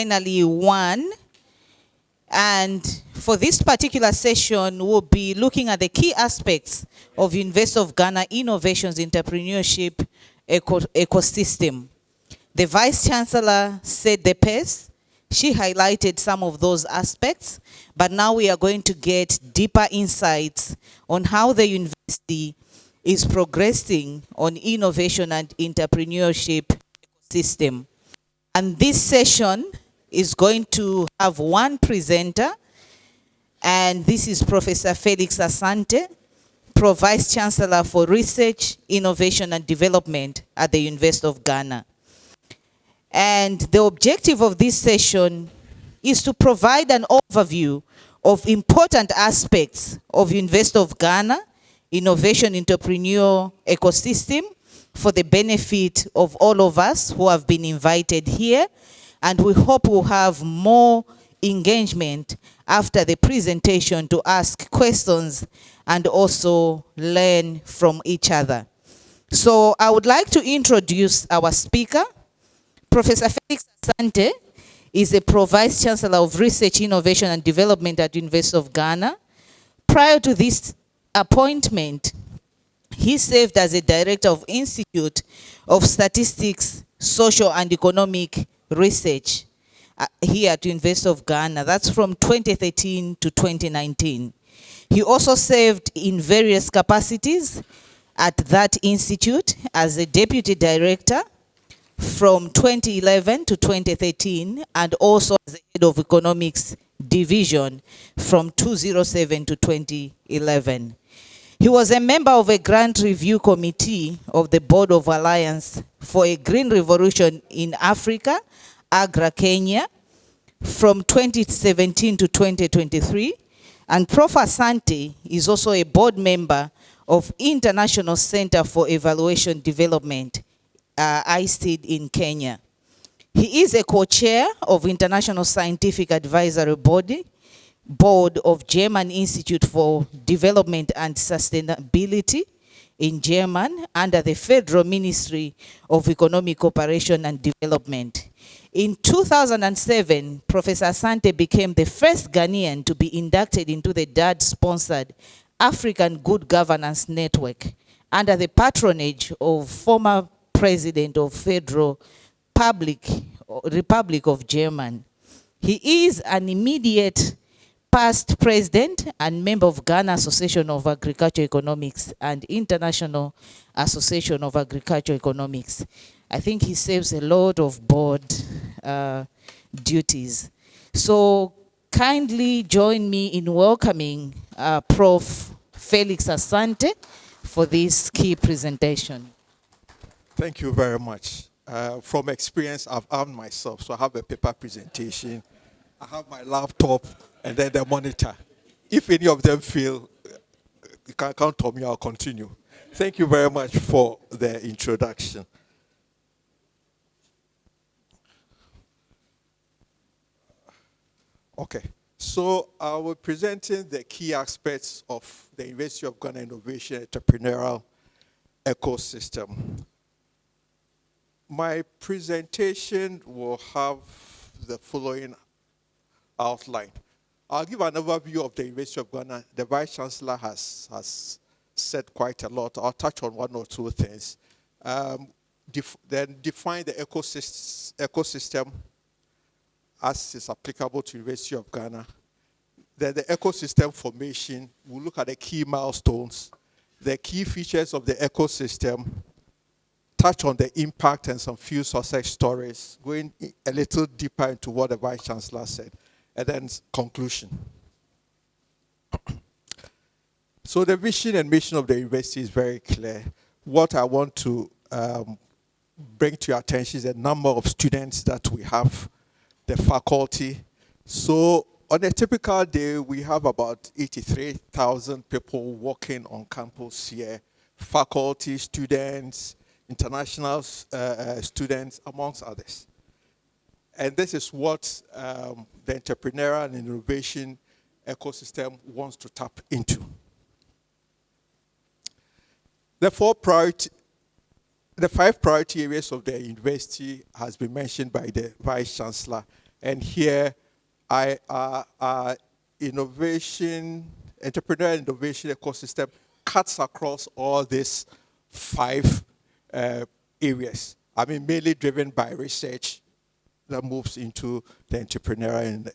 plenary 1. And for this particular session, we'll be looking at the key aspects of University of Ghana Innovations Entrepreneurship ecosystem. The Vice Chancellor set the pace. She highlighted some of those aspects, but now we are going to get deeper insights on how the university is progressing on innovation and entrepreneurship system. And this session is going to have one presenter, and this is Professor Felix Asante, Vice Chancellor for Research, Innovation and Development at the University of Ghana. And the objective of this session is to provide an overview of important aspects of University of Ghana Innovation Entrepreneurial ecosystem for the benefit of all of us who have been invited here. And we hope we'll have more engagement after the presentation to ask questions and also learn from each other. So I would like to introduce our speaker. Professor Felix Asante is a Vice Chancellor of Research, Innovation and Development at the University of Ghana. Prior to this appointment, he served as a Director of Institute of Statistics, Social and Economic Research here at the University of Ghana. That's from 2013 to 2019. He also served in various capacities at that institute as a Deputy Director from 2011 to 2013, and also as the Head of Economics Division from 2007 to 2011. He was a member of a grant review committee of the Board of Alliance for a Green Revolution in Africa, Agra, Kenya, from 2017 to 2023. And Prof. Asante is also a board member of International Center for Evaluation Development, ICED in Kenya. He is a co-chair of International Scientific Advisory Board of German Institute for Development and Sustainability in German under the Federal Ministry of Economic Cooperation and Development. In 2007, Professor Asante became the first Ghanaian to be inducted into the DAD-sponsored African Good Governance Network under the patronage of former President of Federal Republic of Germany. He is an immediate past president and member of Ghana Association of Agriculture Economics and International Association of Agriculture Economics. I think he serves a lot of board duties. So kindly join me in welcoming Prof. Felix Asante for this key presentation. Thank you very much. From experience, I've armed myself. So I have a paper presentation, I have my laptop, and then the monitor. If any of them fail, you can count on me, I'll continue. Thank you very much for the introduction. Okay, so I will be presenting the key aspects of the University of Ghana Innovation Entrepreneurial ecosystem. My presentation will have the following outline. I'll give an overview of the University of Ghana. The Vice Chancellor has said quite a lot. I'll touch on one or two things. Then define the ecosystem as is applicable to University of Ghana. Then the ecosystem formation, we'll look at the key milestones, the key features of the ecosystem, touch on the impact and some few success stories, going a little deeper into what the Vice Chancellor said, and then conclusion. So the vision and mission of the university is very clear. What I want to bring to your attention is the number of students that we have, the faculty. So on a typical day, we have about 83,000 people working on campus here, faculty, students, international students, amongst others. And this is what the entrepreneurial and innovation ecosystem wants to tap into. The 5 priority areas of the university has been mentioned by the Vice Chancellor, And here, our innovation, entrepreneurial innovation ecosystem cuts across all these 5 areas. I mean, mainly driven by research that moves into the entrepreneurial and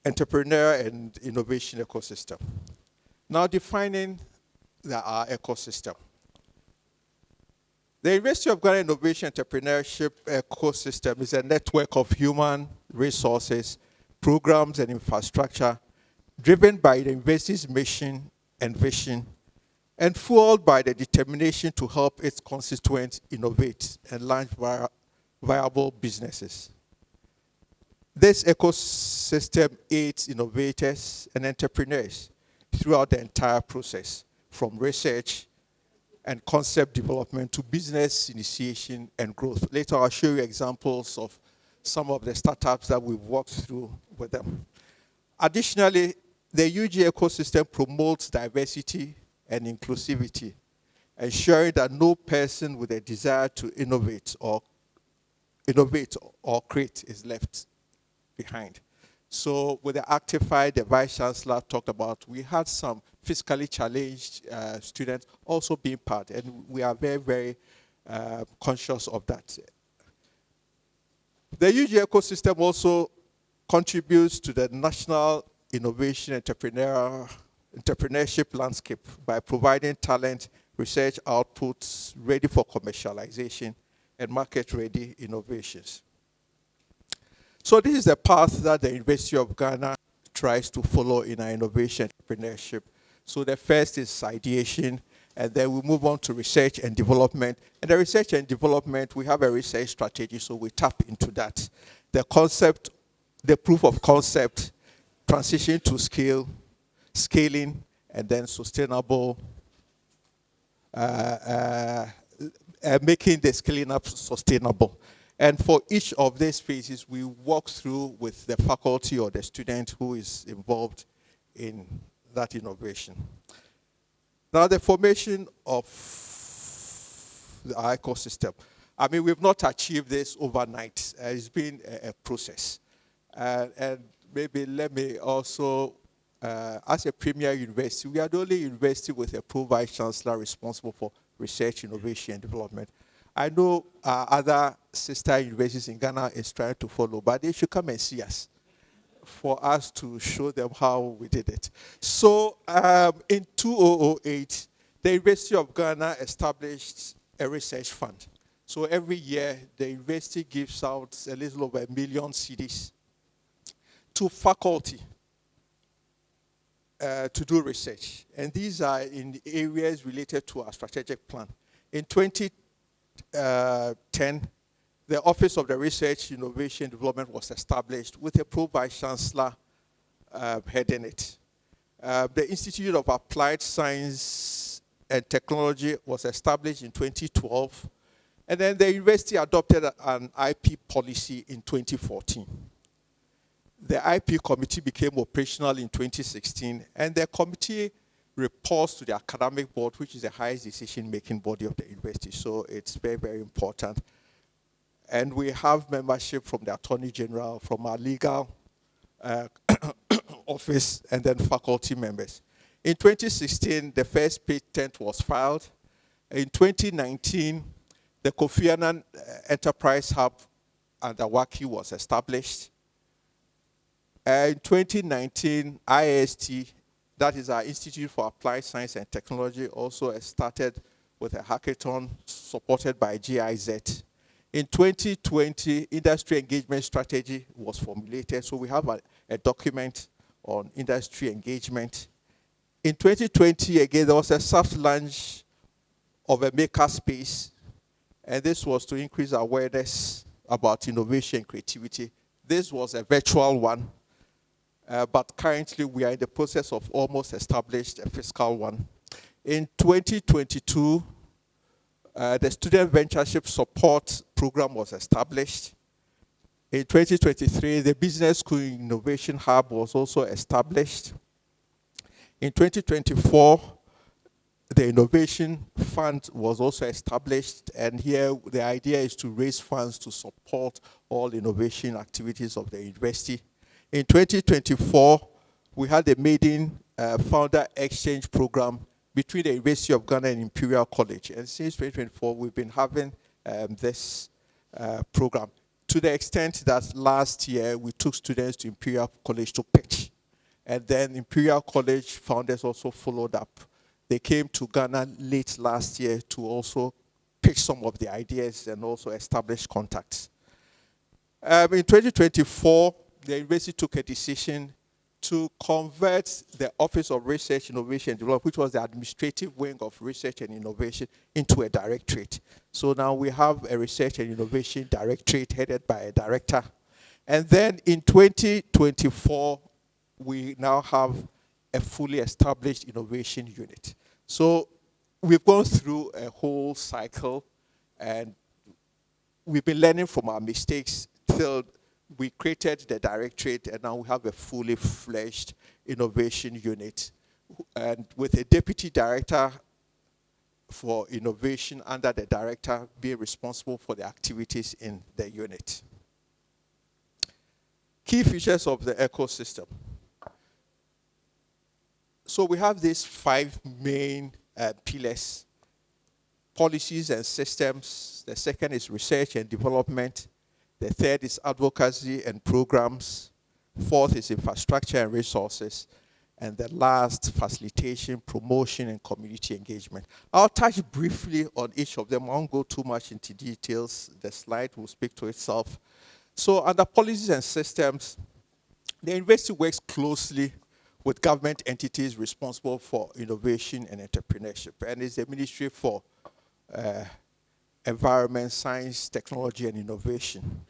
entrepreneurial and innovation ecosystem. Now, defining our ecosystem. The University of Ghana Innovation Entrepreneurship ecosystem is a network of human resources, programs, and infrastructure driven by the university's mission and vision, and fueled by the determination to help its constituents innovate and launch viable businesses. This ecosystem aids innovators and entrepreneurs throughout the entire process, from research and concept development to business initiation and growth. Later, I'll show you examples of some of the startups that we've worked through with them. Additionally, the UG ecosystem promotes diversity and inclusivity, ensuring that no person with a desire to innovate or create is left behind. So with the Actify, the Vice Chancellor talked about, we had some physically challenged students also being part, and we are very, very conscious of that. The UG ecosystem also contributes to the national innovation entrepreneurship landscape by providing talent, research outputs ready for commercialization, and market-ready innovations. So this is the path that the University of Ghana tries to follow in our innovation entrepreneurship. So the first is ideation, and then we move on to research and development. And the research and development, we have a research strategy, so we tap into that. The concept, the proof of concept, transition to scaling, and then sustainable, making the scaling up sustainable. And for each of these phases, we walk through with the faculty or the student who is involved in that innovation. Now, the formation of the ecosystem. I mean, we've not achieved this overnight. It's been a process. And maybe let me also, as a premier university, we are the only university with a pro-vice chancellor responsible for research, innovation, and development. I know other sister universities in Ghana is trying to follow, but they should come and see us for us to show them how we did it. So in 2008, the University of Ghana established a research fund. So every year, the university gives out a little over 1 million cedis to faculty to do research. And these are in areas related to our strategic plan. In 2010, the Office of the Research, Innovation, Development was established with a pro-vice chancellor heading it. The Institute of Applied Science and Technology was established in 2012. And then the university adopted an IP policy in 2014. The IP committee became operational in 2016, and the committee reports to the academic board, which is the highest decision-making body of the university. So it's very, very important. And we have membership from the Attorney General, from our legal office, and then faculty members. In 2016, the first patent was filed. In 2019, the Kofi Annan Enterprise Hub under WACI was established. In 2019, IST, that is our Institute for Applied Science and Technology, also started with a hackathon supported by GIZ. In 2020, industry engagement strategy was formulated, so we have a document on industry engagement. In 2020, again, there was a soft launch of a maker space, and this was to increase awareness about innovation and creativity. This was a virtual one, but currently we are in the process of almost established a physical one. In 2022, the Student Ventureship Support Program was established. In 2023, the Business School Innovation Hub was also established. In 2024, the Innovation Fund was also established, and here the idea is to raise funds to support all innovation activities of the university. In 2024, we had a maiden founder exchange program between the University of Ghana and Imperial College, and since 2024, we've been having this program, to the extent that last year we took students to Imperial College to pitch, and then Imperial College founders also followed up. They came to Ghana late last year to also pitch some of the ideas and also establish contacts. In 2024, the university took a decision to convert the Office of Research, Innovation and Development, which was the administrative wing of research and innovation, into a directorate. So now we have a research and innovation directorate headed by a director. And then in 2024, we now have a fully established innovation unit. So we've gone through a whole cycle, and we've been learning from our mistakes till we created the directorate, and now we have a fully fledged innovation unit, and with a deputy director for innovation under the director being responsible for the activities in the unit. Key features of the ecosystem. So we have these 5 main pillars: policies and systems. The second is research and development. The third is advocacy and programs. Fourth is infrastructure and resources. And the last, facilitation, promotion, and community engagement. I'll touch briefly on each of them. I won't go too much into details. The slide will speak to itself. So under policies and systems, the university works closely with government entities responsible for innovation and entrepreneurship. And it's the Ministry for Environment, Science, Technology, and Innovation.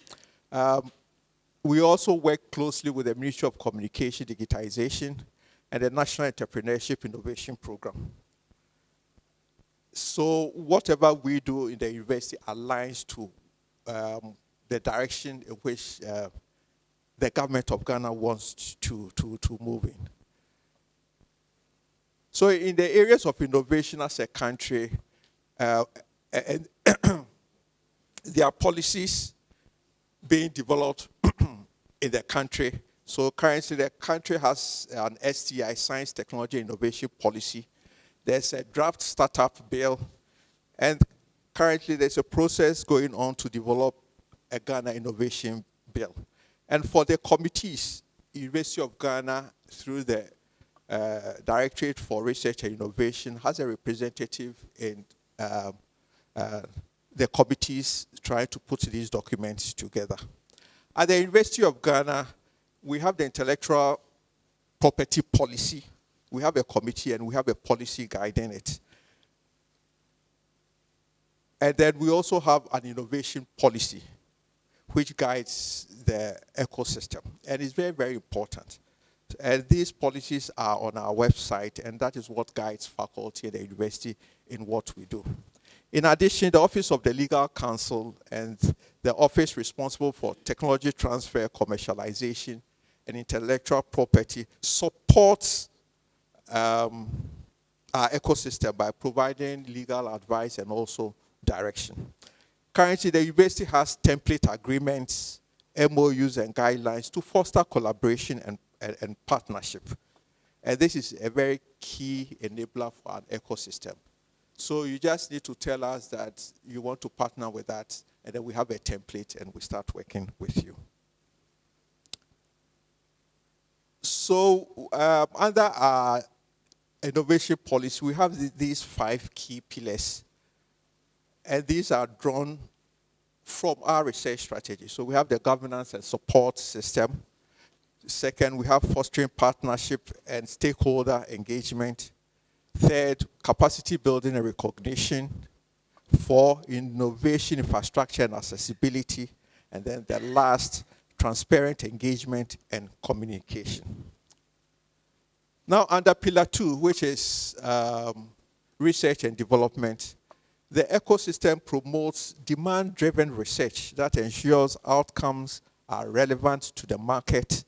We also work closely with the Ministry of Communication, Digitization, and the National Entrepreneurship Innovation Program. So whatever we do in the university aligns to the direction in which the government of Ghana wants to move in. So in the areas of innovation as a country, and there are policies being developed in the country. So currently the country has an STI, Science, Technology, Innovation Policy. There's a draft startup bill, and currently there's a process going on to develop a Ghana Innovation Bill. And for the committees, University of Ghana, through the Directorate for Research and Innovation, has a representative in the committees trying to put these documents together. At the University of Ghana, we have the intellectual property policy. We have a committee and we have a policy guiding it. And then we also have an innovation policy, which guides the ecosystem. And it's very, very important. And these policies are on our website, and that is what guides faculty at the university in what we do. In addition, the Office of the Legal Counsel and the office responsible for technology transfer, commercialization, and intellectual property supports our ecosystem by providing legal advice and also direction. Currently, the university has template agreements, MOUs, and guidelines to foster collaboration and partnership. And this is a very key enabler for our ecosystem. So you just need to tell us that you want to partner with that, and then we have a template and we start working with you. So under our innovation policy, we have these 5 key pillars, and these are drawn from our research strategy. So we have the governance and support system. Second, we have fostering partnership and stakeholder engagement. Third, capacity building and recognition. 4, innovation, infrastructure, and accessibility. And then the last, transparent engagement and communication. Now, under Pillar 2, which is research and development, the ecosystem promotes demand-driven research that ensures outcomes are relevant to the market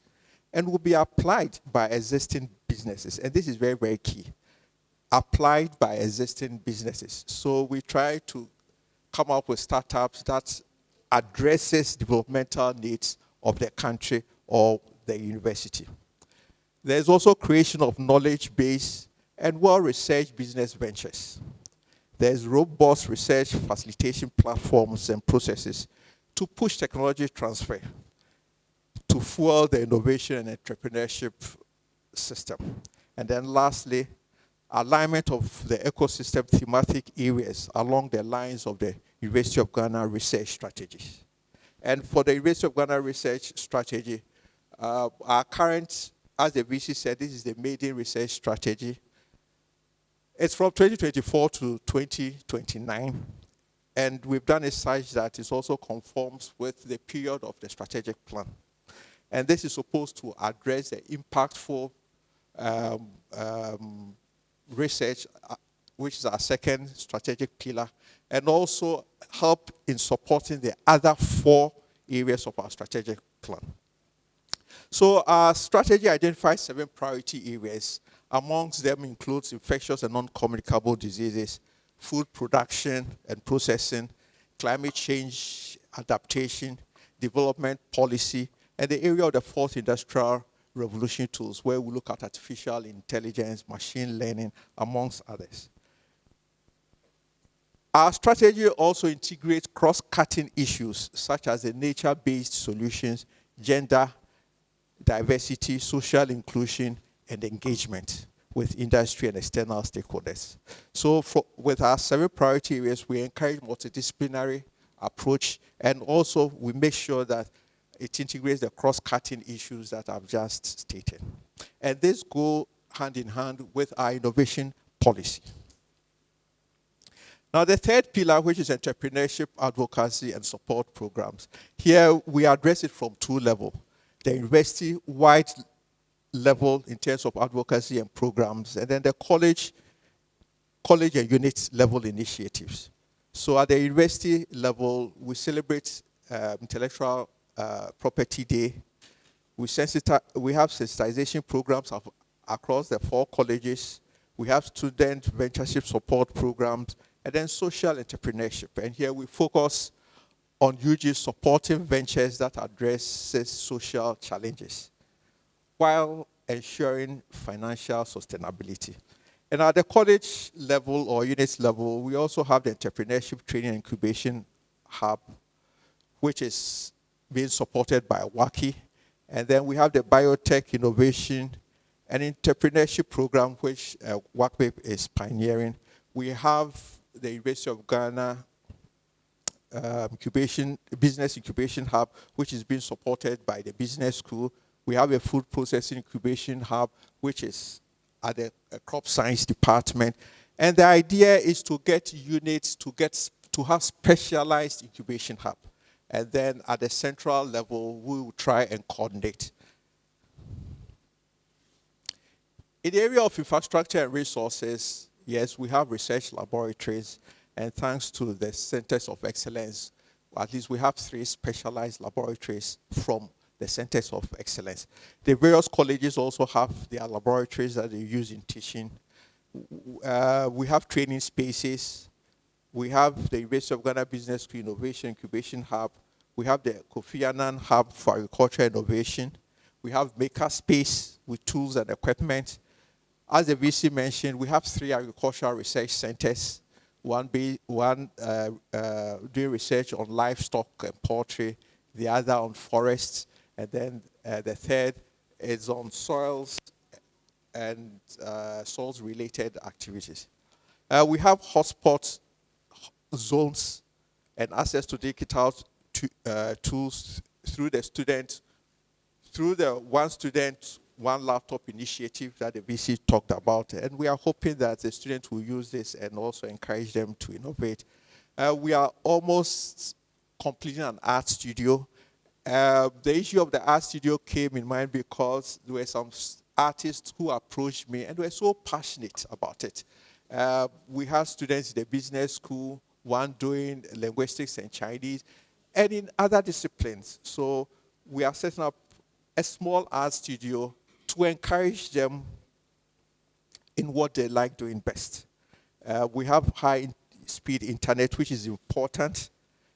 and will be applied by existing businesses. And this is very, very key. applied by existing businesses. So we try to come up with startups that addresses developmental needs of the country or the university. There's also creation of knowledge base and well-researched business ventures. There's robust research facilitation platforms and processes to push technology transfer to fuel the innovation and entrepreneurship system. And then lastly, alignment of the ecosystem thematic areas along the lines of the University of Ghana research strategies. And for the University of Ghana research strategy, our current, as the VC said, this is the maiden research strategy. It's from 2024 to 2029. And we've done it such that it also conforms with the period of the strategic plan. And this is supposed to address the impactful research, which is our second strategic pillar, and also help in supporting the other 4 areas of our strategic plan. So our strategy identifies 7 priority areas. Amongst them includes infectious and non-communicable diseases, food production and processing, climate change adaptation, development policy, and the area of the 4th industrial revolution tools, where we look at artificial intelligence, machine learning, amongst others. Our strategy also integrates cross-cutting issues such as the nature-based solutions, gender diversity, social inclusion, and engagement with industry and external stakeholders. So with our 7 priority areas, we encourage multidisciplinary approach, and also we make sure that it integrates the cross-cutting issues that I've just stated. And this go hand in hand with our innovation policy. Now, the 3rd pillar, which is entrepreneurship, advocacy, and support programs. Here, we address it from 2 levels. The university-wide level in terms of advocacy and programs, and then the college and unit level initiatives. So at the university level, we celebrate Intellectual Property Day. We have sensitization programs across the 4 colleges. We have student ventureship support programs, and then social entrepreneurship. And here we focus on UG supporting ventures that addresses social challenges while ensuring financial sustainability. And at the college level or unit level, we also have the Entrepreneurship Training and Incubation Hub, which is being supported by WACI. And then we have the Biotech Innovation and Entrepreneurship Program, which WACI is pioneering. We have the University of Ghana Business Incubation Hub, which is being supported by the Business School. We have a Food Processing Incubation Hub, which is at the Crop Science Department. And the idea is to get units to have specialized incubation hub. And then at the central level, we will try and coordinate. In the area of infrastructure and resources, yes, we have research laboratories, and thanks to the Centers of Excellence, at least we have 3 specialized laboratories from the Centers of Excellence. The various colleges also have their laboratories that they use in teaching. We have training spaces. We have the University of Ghana Business School Innovation Incubation Hub. We have the Kofi Annan Hub for Agriculture Innovation. We have Maker Space with tools and equipment. As the VC mentioned, we have 3 agricultural research centers. One doing research on livestock and poultry, the other on forests, and then the third is on soils and soils-related activities. We have hotspot zones and access to digital tools through the one student, one laptop initiative that the VC talked about. And we are hoping that the students will use this and also encourage them to innovate. We are almost completing an art studio. The issue of the art studio came in mind because there were some artists who approached me and were so passionate about it. We have students in the business school, one doing linguistics and Chinese, and in other disciplines. So we are setting up a small art studio to encourage them in what they like doing best. We have high-speed internet, which is important.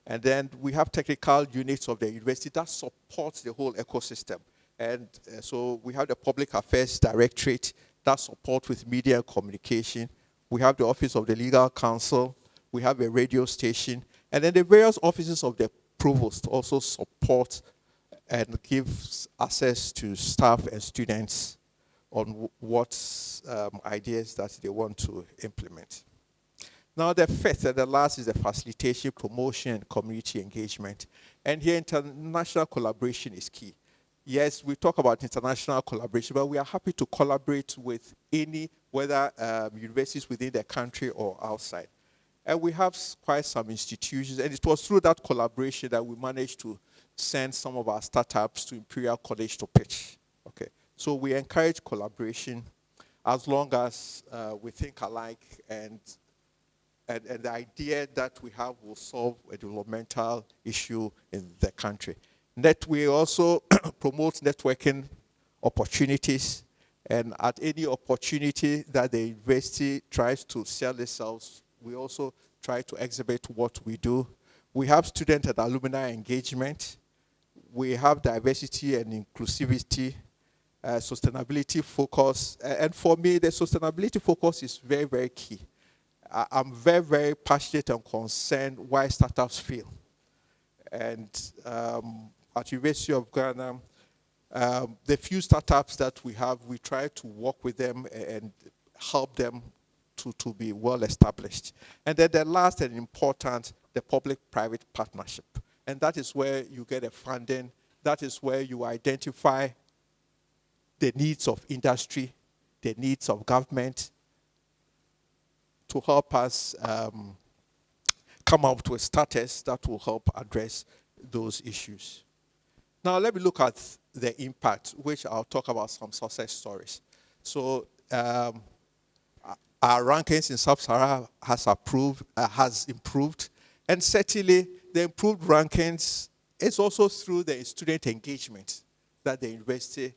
And then we have technical units of the university that supports the whole ecosystem. And so we have the Public Affairs Directorate that supports with media and communication. We have the Office of the Legal Counsel. We have a radio station. And then the various offices of the provost also support and gives access to staff and students on what ideas that they want to implement. Now, the fifth and the last is the facilitation, promotion, and community engagement. And here, international collaboration is key. Yes, we talk about international collaboration, but we are happy to collaborate with any, whether universities within the country or outside. And we have quite some institutions, and it was through that collaboration that we managed to send some of our startups to Imperial College to pitch. Okay, so we encourage collaboration as long as we think alike and the idea that we have will solve a developmental issue in the country. We also promote networking opportunities, and at any opportunity that the university tries to sell itself, we also try to exhibit what we do. We have student and alumni engagement. We have diversity and inclusivity, sustainability focus. And for me, the sustainability focus is very, very key. I'm very, very passionate and concerned why startups fail. And at University of Ghana, the few startups that we have, we try to work with them and help them to be well established. And then the last and important, the public-private partnership. And that is where you get a funding. That is where you identify the needs of industry, the needs of government, to help us come up with status that will help address those issues. Now, let me look at the impact, which I'll talk about some success stories. So, our rankings in Sub-Sahara has improved, and certainly the improved rankings is also through the student engagement that the university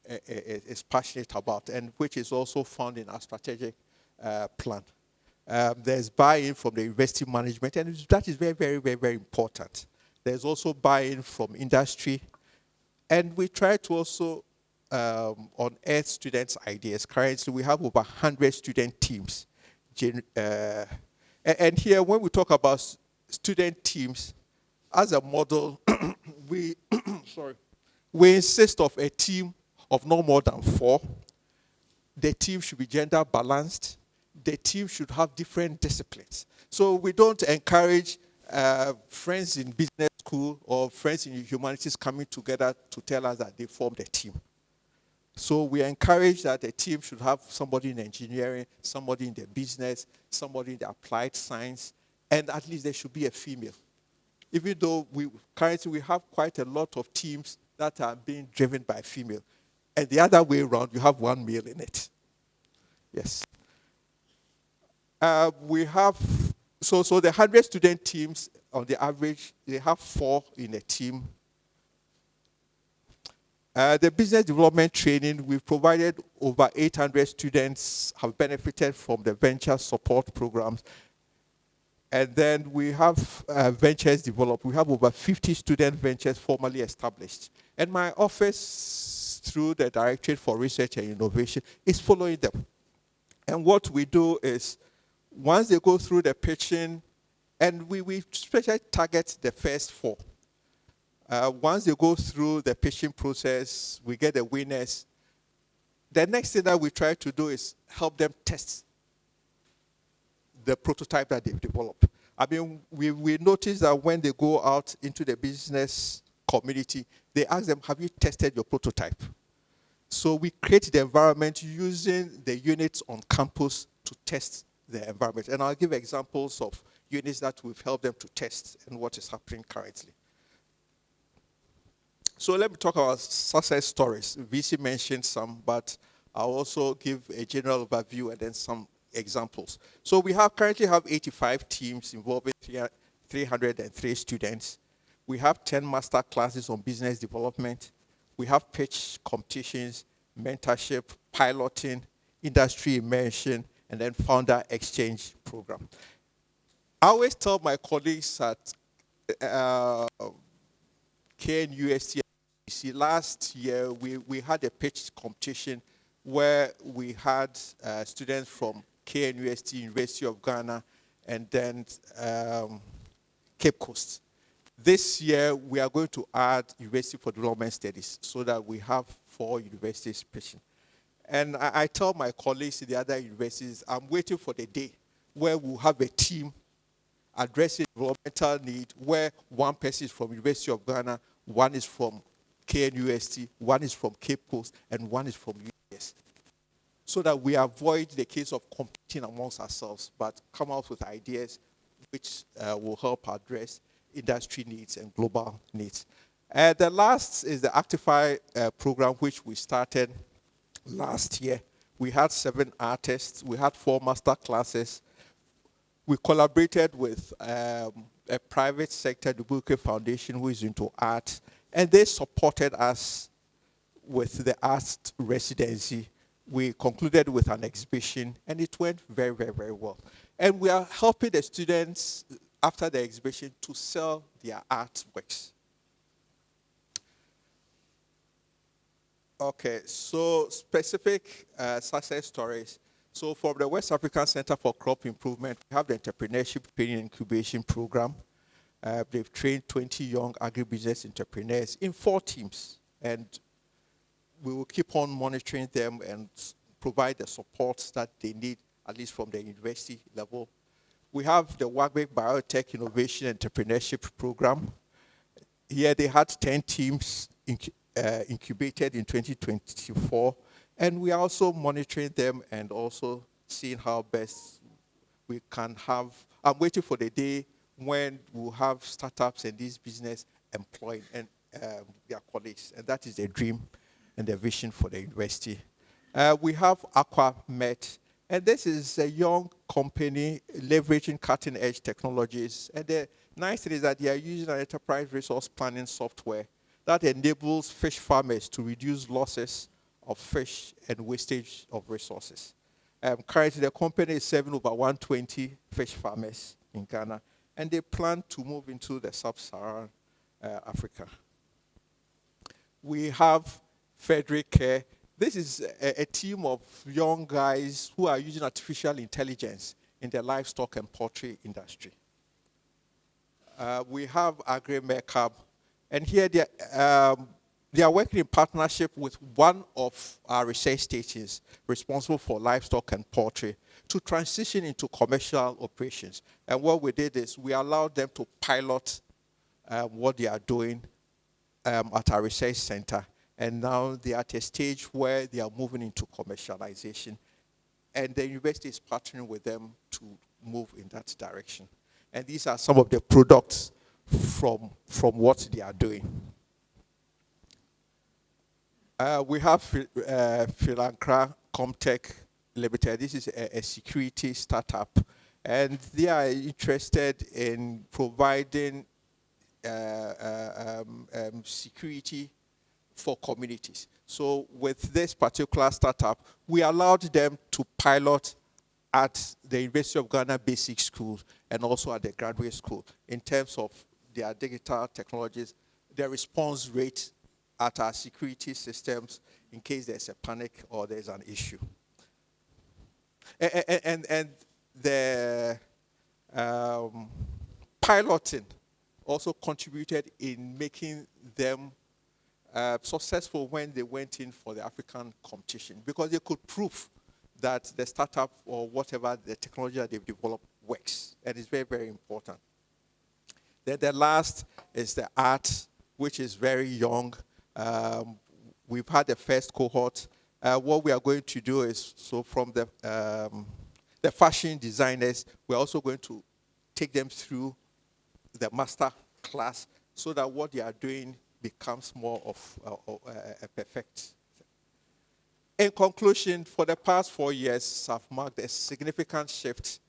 is passionate about, and which is also found in our strategic plan. There's buy-in from the university management, and that is very, very, very, very important. There's also buy-in from industry, and we try to also unearth students' ideas. Currently, we have over 100 student teams. And here, when we talk about student teams, as a model, we insist of a team of no more than 4. The team should be gender balanced. The team should have different disciplines. So we don't encourage friends in business school or friends in humanities coming together to tell us that they formed a team. So we encourage that the team should have somebody in engineering, somebody in the business, somebody in the applied science, and at least there should be a female. Even though currently we have quite a lot of teams that are being driven by female. And the other way around, you have one male in it. Yes. We have, so the 100 student teams, on the average, they have 4 in a team. The business development training, we've provided over 800 students have benefited from the venture support programs. And then we have ventures developed. We have over 50 student ventures formally established. And my office, through the Directorate for Research and Innovation, is following them. And what we do is, once they go through the pitching, and we especially target the first 4. Once they go through the pitching process, we get the winners. The next thing that we try to do is help them test the prototype that they've developed. I mean, we notice that when they go out into the business community, they ask them, have you tested your prototype? So we create the environment using the units on campus to test the environment. And I'll give examples of units that we've helped them to test and what is happening currently. So let me talk about success stories. VC mentioned some, but I'll also give a general overview and then some examples. So we currently have 85 teams involving 303 students. We have 10 master classes on business development. We have pitch competitions, mentorship, piloting, industry immersion, and then founder exchange program. I always tell my colleagues at uh, KNUST, last year we had a pitch competition where we had students from KNUST, University of Ghana, and then Cape Coast. This year, we are going to add University for Development Studies so that we have 4 universities pitching. And I tell my colleagues in the other universities, I'm waiting for the day where we'll have a team addressing developmental need, where one person is from University of Ghana, one is from KNUST, one is from Cape Coast, and one is from US. So that we avoid the case of competing amongst ourselves, but come out with ideas which will help address industry needs and global needs. The last is the Actify program, which we started last year. We had 7 artists. We had 4 master classes. We collaborated with a private sector, the Bouquet Foundation, who is into art, and they supported us with the art residency. We concluded with an exhibition, and it went very, very, very well. And we are helping the students after the exhibition to sell their artworks. Okay, so specific success stories. So from the West African Center for Crop Improvement, we have the Entrepreneurship Training Incubation Program. They've trained 20 young agribusiness entrepreneurs in 4 teams, and we will keep on monitoring them and provide the support that they need, at least from the university level. We have the Wagbeck Biotech Innovation Entrepreneurship Program. Here they had 10 teams incubated in 2024, and we are also monitoring them and also seeing how best we can have. I'm waiting for the day when we'll have startups and these business employed and their colleagues, and that is the dream and the vision for the university. We have AquaMet, and this is a young company leveraging cutting-edge technologies. And the nice thing is that they are using an enterprise resource planning software that enables fish farmers to reduce losses of fish and wastage of resources. Currently, the company is serving over 120 fish farmers in Ghana, and they plan to move into the sub-Saharan Africa. We have Frederick Care. This is a team of young guys who are using artificial intelligence in the livestock and poultry industry. We have AgriMecab, and here they are working in partnership with one of our research stations responsible for livestock and poultry to transition into commercial operations. And what we did is we allowed them to pilot what they are doing at our research center. And now they are at a stage where they are moving into commercialization. And the university is partnering with them to move in that direction. And these are some of the products from what they are doing. We have Philankra Comtech Limited. This is a security startup. And they are interested in providing security for communities. So with this particular startup, we allowed them to pilot at the University of Ghana Basic School and also at the graduate school in terms of their digital technologies, their response rate at our security systems in case there's a panic or there's an issue. And the piloting also contributed in making them successful when they went in for the African competition, because they could prove that the startup or whatever the technology that they've developed works, and it's very, very important. Then the last is the art, which is very young. We've had the first cohort. What we are going to do is, so from the fashion designers, we're also going to take them through the master class so that what they are doing becomes more of a perfect. In conclusion, for the past 4 years, have marked a significant shift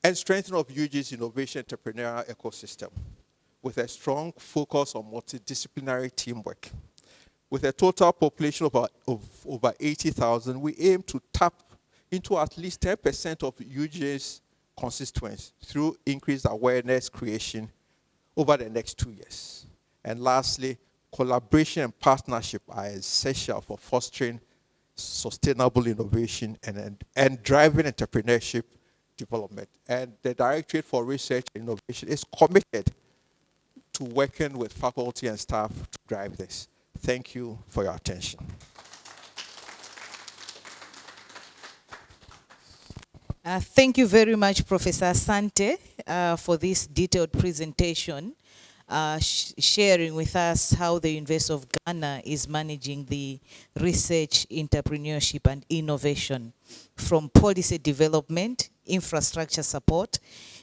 and strengthening of UG's innovation entrepreneurial ecosystem with a strong focus on multidisciplinary teamwork. With a total population of over 80,000, we aim to tap into at least 10% of UJ's constituents through increased awareness creation over the next 2 years. And lastly, collaboration and partnership are essential for fostering sustainable innovation and driving entrepreneurship development. And the Directorate for Research and Innovation is committed to working with faculty and staff to drive this. Thank you for your attention. Thank you very much, Professor Asante, for this detailed presentation, sharing with us how the University of Ghana is managing the research, entrepreneurship, and innovation from policy development, infrastructure support,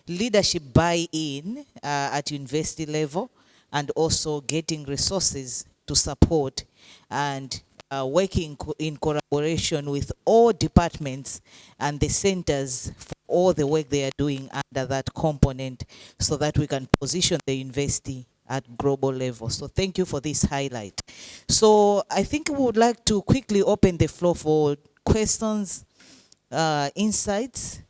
leadership buy-in at university level, and also getting resources to support and working in collaboration with all departments and the centers for all the work they are doing under that component so that we can position the university at global level. So thank you for this highlight. So I think we would like to quickly open the floor for questions, insights.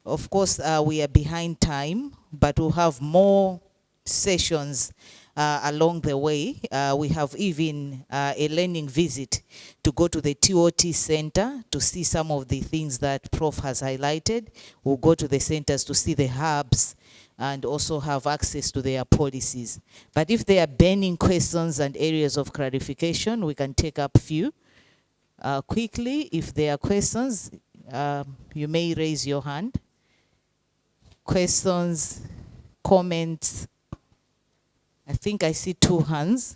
Of course, we are behind time, but we'll have more sessions along the way. We have even a learning visit to go to the TOT center to see some of the things that Prof has highlighted. We'll go to the centers to see the hubs and also have access to their policies. But if there are burning questions and areas of clarification, we can take up few quickly. If there are questions, you may raise your hand. Questions, comments. I think I see two hands.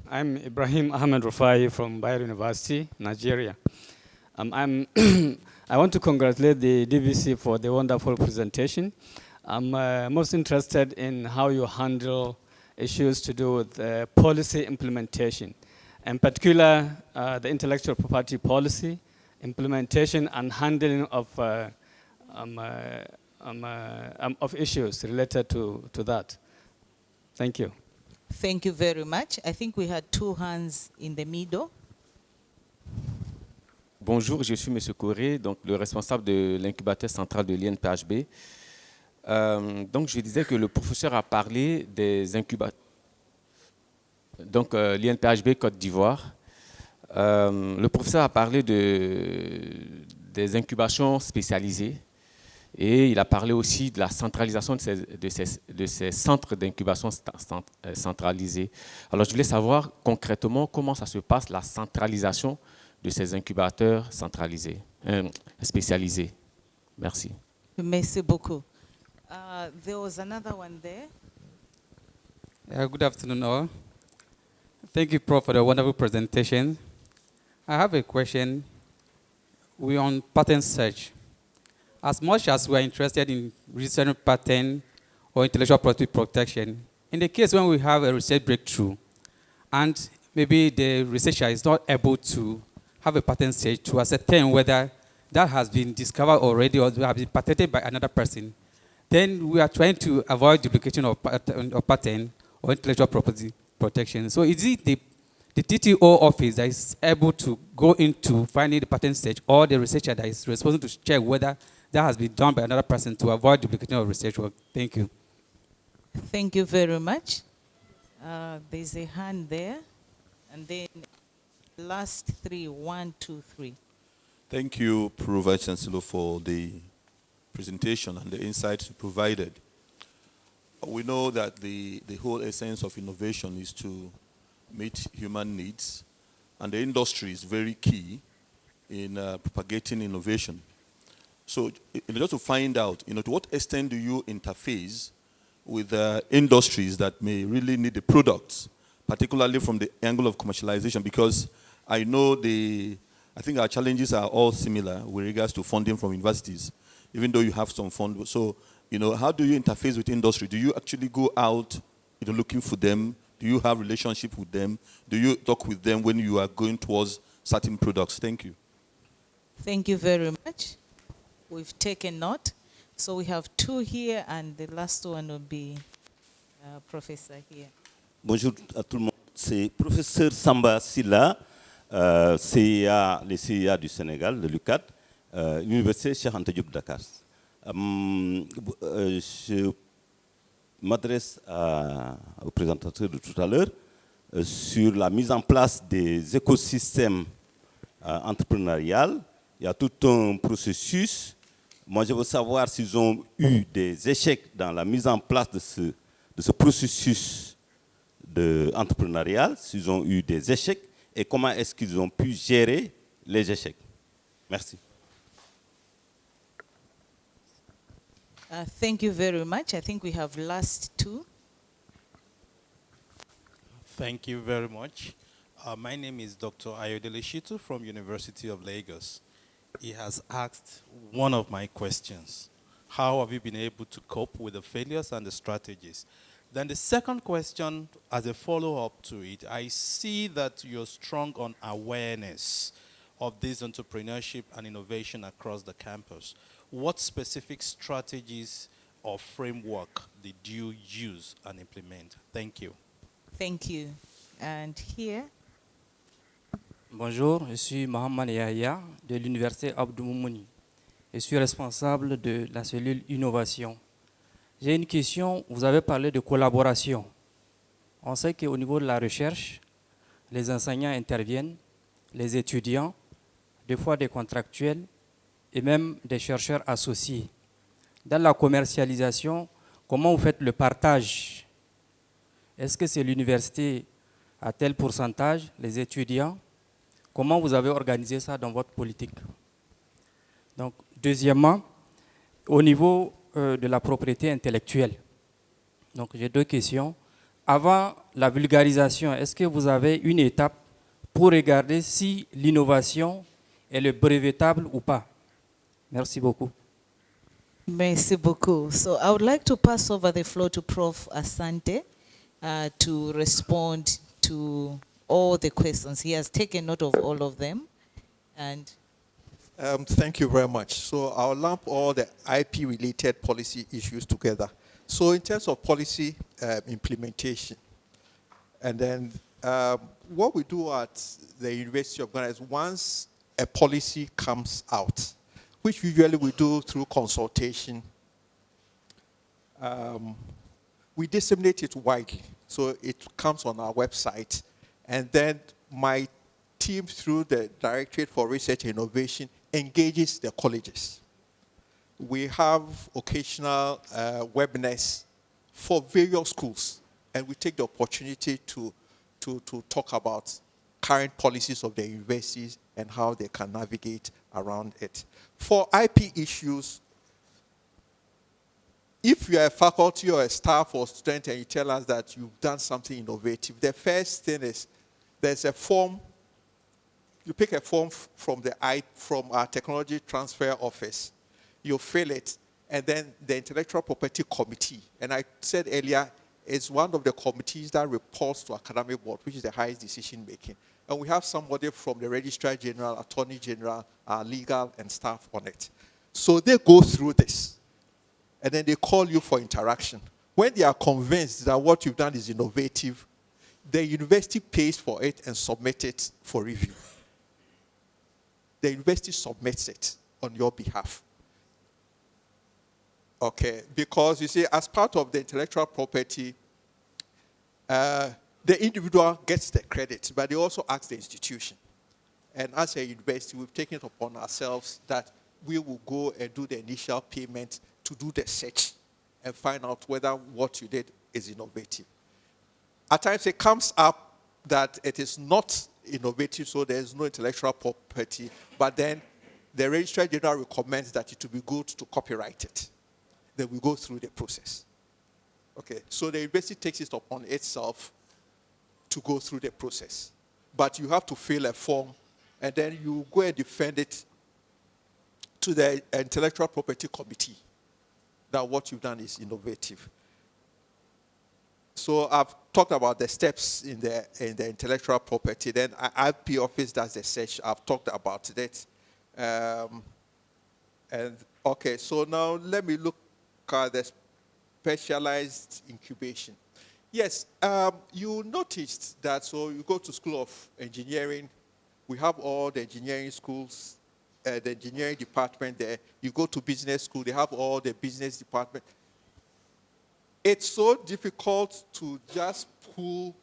I'm Ibrahim Ahmed Rufai from Bayero University, Nigeria. I want to congratulate the DVC for the wonderful presentation. I'm most interested in how you handle issues to do with policy implementation, in particular the intellectual property policy, implementation and handling of issues related to that. Thank you. Thank you very much. I think we had two hands in the middle. Bonjour, je suis M. Corré, donc le responsable de l'incubateur central de l'INPHB. Donc je disais que le professeur a parlé des incubateurs. Donc l'INPHB Côte d'Ivoire. Le professeur a parlé des incubations spécialisées. Et il a parlé aussi de la centralisation de ces centres d'incubation centralisés. Alors, je voulais savoir concrètement comment ça se passe, la centralisation de ces incubateurs spécialisés. Merci. Merci beaucoup. There was another one there. Good afternoon, all. Thank you, Prof, for the wonderful presentation. I have a question. We're on patent search. As much as we are interested in research patent or intellectual property protection, in the case when we have a research breakthrough and maybe the researcher is not able to have a patent search to ascertain whether that has been discovered already or has been patented by another person, then we are trying to avoid duplication of patent or intellectual property protection. So is it the TTO office that is able to go into finding the patent search or the researcher that is responsible to check whether that has been done by another person to avoid duplication of research work? Thank you. Thank you very much. There's a hand there. And then last three, 1, 2, 3. Thank you, Pro Vice Chancellor, for the presentation and the insights you provided. We know that the whole essence of innovation is to meet human needs, and the industry is very key in propagating innovation. So just to find out, to what extent do you interface with industries that may really need the products, particularly from the angle of commercialization? Because I know I think our challenges are all similar with regards to funding from universities, even though you have some fund. So, how do you interface with industry? Do you actually go out, looking for them? Do you have relationship with them? Do you talk with them when you are going towards certain products? Thank you. Thank you very much. We've taken note. So we have two here, and the last one will be Professor here. Bonjour à tout le monde. c'est professeur Samba Silla, CIA, les CIA du Sénégal, de l'UCAD, l'Université Cheikh Anta Diop de Dakar. Je m'adresse au présentateur de tout à l'heure sur la mise en place des écosystèmes entrepreneuriaux. Il y a tout un processus. Moi, je veux savoir s'ils ont eu des échecs dans la mise en place de ce processus entrepreneurial, s'ils ont eu des échecs et comment est-ce qu'ils ont pu gérer les échecs. Merci. Thank you very much. I think we have last two. Thank you very much. My name is Dr. Ayodele Shitu from University of Lagos. He has asked one of my questions. How have you been able to cope with the failures and the strategies? Then the second question, as a follow-up to it, I see that you're strong on awareness of this entrepreneurship and innovation across the campus. What specific strategies or framework did you use and implement? Thank you. Thank you. And here? Bonjour, je suis Mohamed Yahya de l'Université Abdou Moumouni. Je suis responsable de la cellule innovation. J'ai une question, vous avez parlé de collaboration. On sait qu'au niveau de la recherche, les enseignants interviennent, les étudiants, des fois des contractuels et même des chercheurs associés. Dans la commercialisation, comment vous faites le partage? Est-ce que c'est l'université à tel pourcentage, les étudiants? Comment vous avez organisé ça dans votre politique? Donc, deuxièmement, au niveau de la propriété intellectuelle. Donc, j'ai deux questions. Avant la vulgarisation, est-ce que vous avez une étape pour regarder si l'innovation est le brevetable ou pas? Merci beaucoup. Merci beaucoup. So I would like to pass over the floor to Prof. Asante to respond to all the questions. He has taken note of all of them. And thank you very much. So I'll lump all the IP-related policy issues together. So in terms of policy implementation, and then what we do at the University of Ghana is once a policy comes out, which usually we do through consultation, we disseminate it widely. So it comes on our website, and then my team through the Directorate for Research and Innovation engages the colleges. We have occasional webinars for various schools, and we take the opportunity to talk about current policies of the universities and how they can navigate around it. For IP issues, if you are a faculty or a staff or student and you tell us that you've done something innovative, the first thing is there's a form. You pick a form from our technology transfer office. You fill it, and then the Intellectual Property Committee, and I said earlier, is one of the committees that reports to Academic Board, which is the highest decision making. And we have somebody from the Registrar General, Attorney General, legal and staff on it. So they go through this, and then they call you for interaction. When they are convinced that what you've done is innovative, the university pays for it and submits it for review. The university submits it on your behalf. Okay, because you see, as part of the intellectual property, the individual gets the credit, but they also ask the institution. And as a university, we've taken it upon ourselves that we will go and do the initial payment to do the search and find out whether what you did is innovative. At times it comes up that it is not innovative, so there is no intellectual property, but then the Registrar General recommends that it would be good to copyright it. Then we go through the process. Okay, so the university takes it upon itself to go through the process. But you have to fill a form, and then you go and defend it to the Intellectual Property Committee that what you've done is innovative. So I've talked about the steps in the intellectual property. Then IP office does the search. I've talked about that. And okay, so now let me look at the specialized incubation. Yes, you noticed that, so you go to School of Engineering, we have all the engineering schools, the engineering department there. You go to business school, they have all the business department. It's so difficult to just pull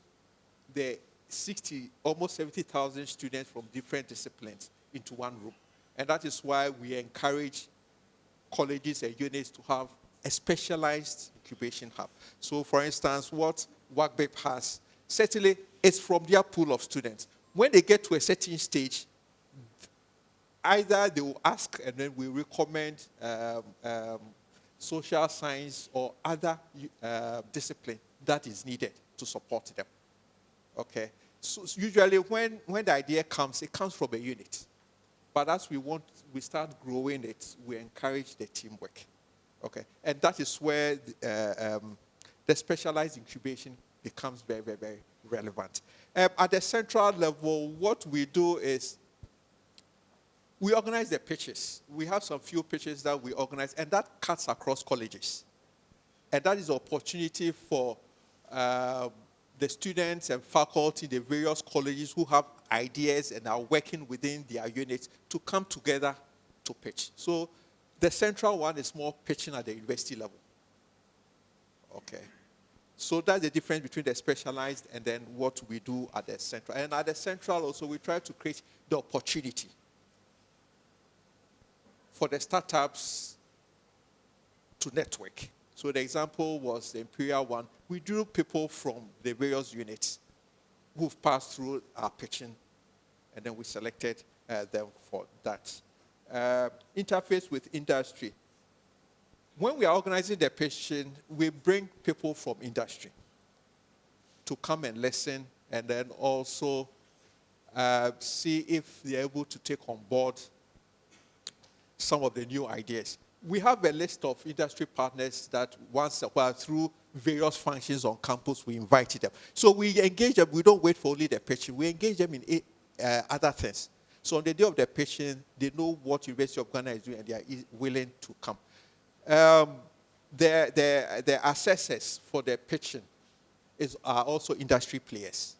the 60, almost 70,000 students from different disciplines into one room. And that is why we encourage colleges and units to have a specialized incubation hub. So, for instance, what WorkBabe has, certainly it's from their pool of students. When they get to a certain stage, either they will ask and then we recommend social science or other discipline that is needed to support them. Okay? So usually when the idea comes, it comes from a unit. But as we start growing it, we encourage the teamwork. Okay? And that is where the specialized incubation becomes very, very, very relevant. At the central level, what we do is we organize the pitches. We have some few pitches that we organize, and that cuts across colleges. And that is an opportunity for the students and faculty, the various colleges who have ideas and are working within their units to come together to pitch. So the central one is more pitching at the university level. Okay. So that's the difference between the specialized and then what we do at the central. And at the central also, we try to create the opportunity for the startups to network. So the example was the Imperial one. We drew people from the various units who've passed through our pitching, and then we selected them for that. Interface with industry. When we are organizing the pitching, we bring people from industry to come and listen, and then also see if they're able to take on board some of the new ideas. We have a list of industry partners that once a while, through various functions on campus, we invited them. So we engage them. We don't wait for only the pitching. We engage them in other things. So on the day of the pitching, they know what University of Ghana is doing, and they are willing to come. The assessors for the pitching are also industry players.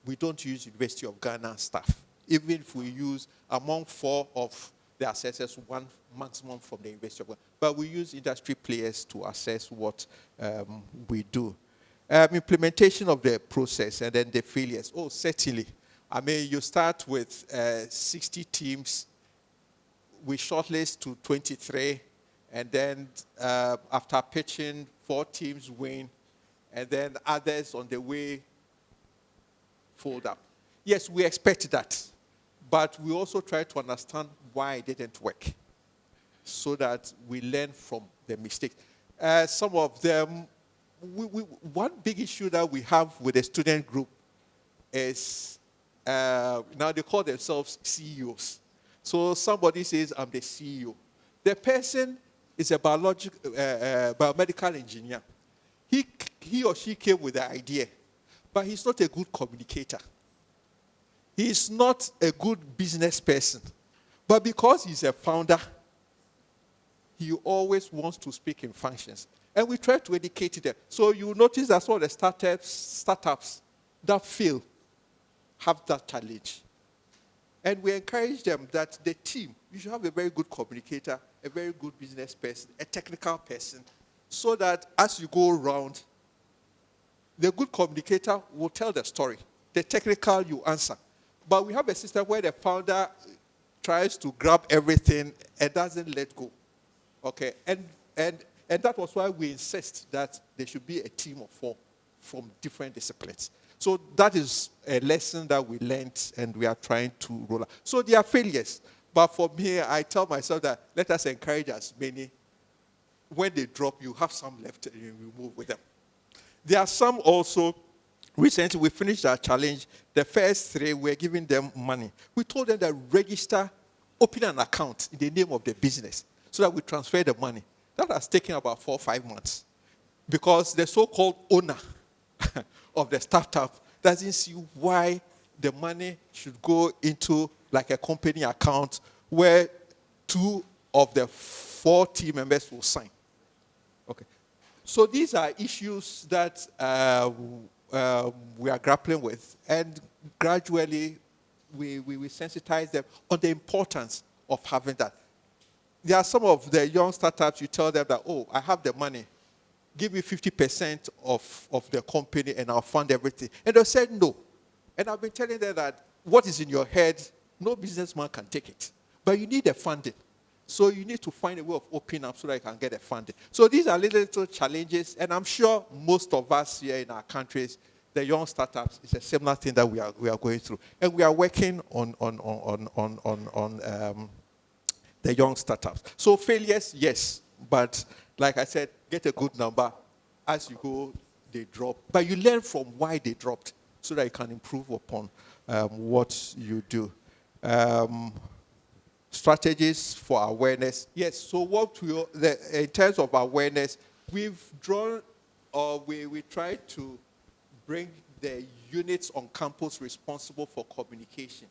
We don't use University of Ghana staff. Even if we use among 4 of the assessors, 1 maximum from the University of Ghana. But we use industry players to assess what we do. Implementation of the process and then the failures. Oh, certainly. I mean, you start with 60 teams. We shortlist to 23. And then after pitching, 4 teams win. And then others on the way fold up. Yes, we expect that. But we also try to understand why it didn't work so that we learn from the mistakes. Some of them, one big issue that we have with the student group is now they call themselves CEOs. So somebody says, I'm the CEO. The person is a biomedical engineer. He or she came with the idea, but he's not a good communicator. He is not a good business person. But because he's a founder, he always wants to speak in functions. And we try to educate them. So you notice that some of the startups that fail have that challenge. And we encourage them that the team, you should have a very good communicator, a very good business person, a technical person, so that as you go around, the good communicator will tell the story. The technical, you answer. But we have a system where the founder tries to grab everything and doesn't let go. Okay? And that was why we insist that there should be a team of 4 from different disciplines. So that is a lesson that we learned and we are trying to roll out. So there are failures. But for me, I tell myself that let us encourage as many. When they drop, you have some left and you move with them. There are some also. Recently, we finished our challenge. The first 3, we're giving them money. We told them that register, open an account in the name of the business so that we transfer the money. That has taken about 4 or 5 months because the so-called owner of the startup doesn't see why the money should go into like a company account where 2 of the 4 team members will sign. Okay. So these are issues that we are grappling with, and gradually we sensitize them on the importance of having that. There are some of the young startups, you tell them that, oh, I have the money, give me 50% of the company and I'll fund everything. And they said no. And I've been telling them that what is in your head, no businessman can take it. But you need the funding. So you need to find a way of opening up so that you can get the funding. So these are little challenges, and I'm sure most of us here in our countries, the young startups, it's a similar thing that we are going through. And we are working on the young startups. So failures, yes, but like I said, get a good number. As you go, they drop. But you learn from why they dropped so that you can improve upon what you do. Strategies for awareness. Yes, so in terms of awareness, we've drawn, or we try to bring the units on campus responsible for communication.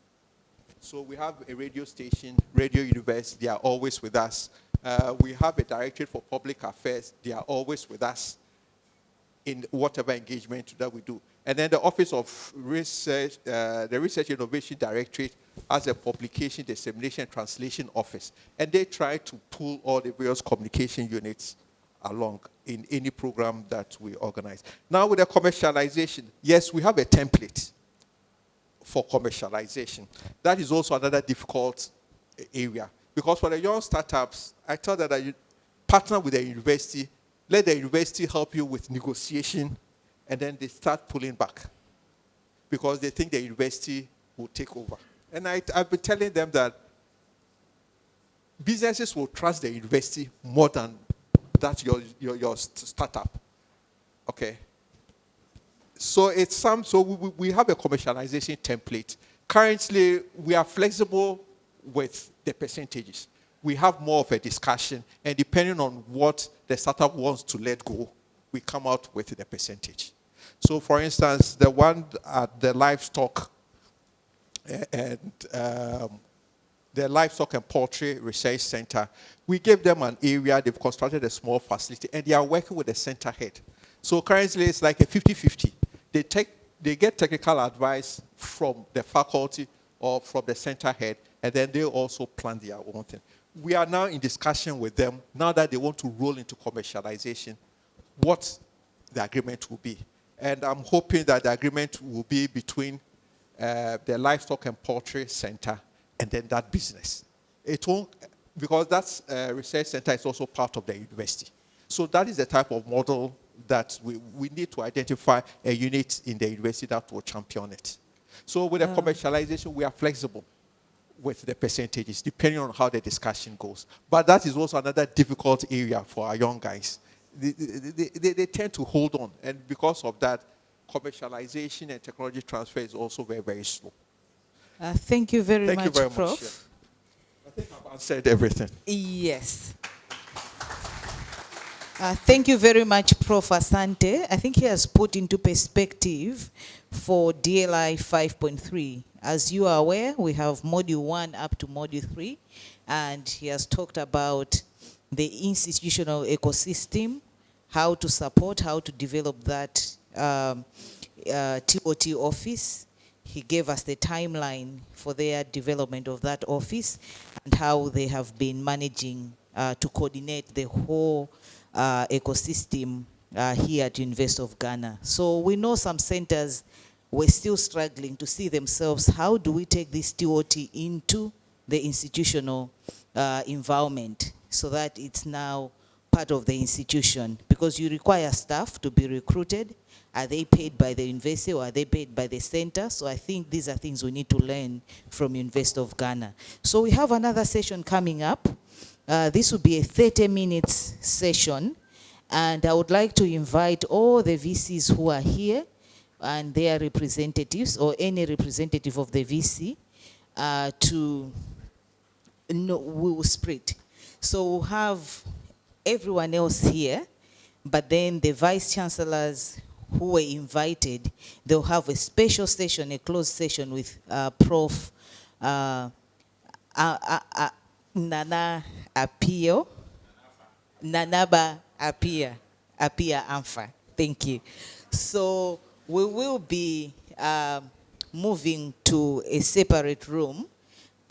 So we have a radio station, Radio University, they are always with us. We have a Directorate for Public Affairs, they are always with us in whatever engagement that we do. And then the Office of Research, the Research Innovation Directorate has a Publication, Dissemination, and Translation Office. And they try to pull all the various communication units along in any program that we organize. Now with the commercialization, yes, we have a template for commercialization. That is also another difficult area. Because for the young startups, I tell them that you partner with the university, let the university help you with negotiation, and then they start pulling back because they think the university will take over. And I've been telling them that businesses will trust the university more than that your startup. Okay. So we have a commercialization template. Currently, we are flexible with the percentages. We have more of a discussion, and depending on what the startup wants to let go, we come out with the percentage. So, for instance, the one at the livestock and poultry research center, we gave them an area. They've constructed a small facility, and they are working with the center head. So currently, it's like a 50-50. They get technical advice from the faculty or from the center head, and then they also plan their own thing. We are now in discussion with them, now that they want to roll into commercialization, what the agreement will be. And I'm hoping that the agreement will be between the livestock and poultry center and then that business. It won't, because that research center is also part of the university. So that is the type of model that we need to identify a unit in the university that will champion it. So with the commercialization, we are flexible with the percentages, depending on how the discussion goes. But that is also another difficult area for our young guys. They tend to hold on, and because of that, commercialization and technology transfer is also very, very slow. Thank you very much, Prof. Much, yeah. I think I've answered everything. Yes. Thank you very much, Prof. Asante. I think he has put into perspective for DLI 5.3. As you are aware, we have Module 1 up to Module 3, and he has talked about the institutional ecosystem, how to support, how to develop that TOT office. He gave us the timeline for their development of that office and how they have been managing to coordinate the whole ecosystem here at University of Ghana. So we know some centers were still struggling to see themselves, how do we take this TOT into the institutional environment so that it's now part of the institution? Because you require staff to be recruited. Are they paid by the university or are they paid by the center? So I think these are things we need to learn from University of Ghana. So we have another session coming up. This will be a 30 minutes session. And I would like to invite all the VCs who are here and their representatives or any representative of the VC to know, we will split. So we'll have everyone else here, but then the vice chancellors who were invited, they'll have a special session, a closed session with Prof. Nana Apio, Nanaba Apia. Apia Amfa. Thank you. So we will be moving to a separate room.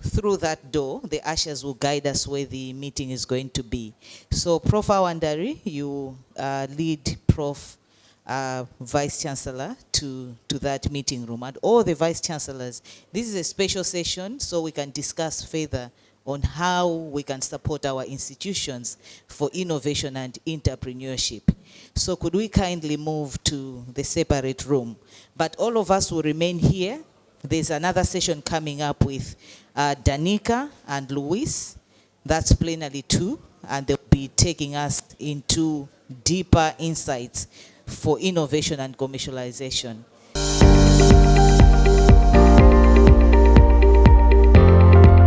Through that door, the ushers will guide us where the meeting is going to be. So Prof. Awandari, you lead Prof. Vice Chancellor to that meeting room, and all the Vice Chancellors. This is a special session, so we can discuss further on how we can support our institutions for innovation and entrepreneurship. So could we kindly move to the separate room? But all of us will remain here. There's another session coming up with Danica and Luis. That's plenary 2, and they'll be taking us into deeper insights for innovation and commercialization.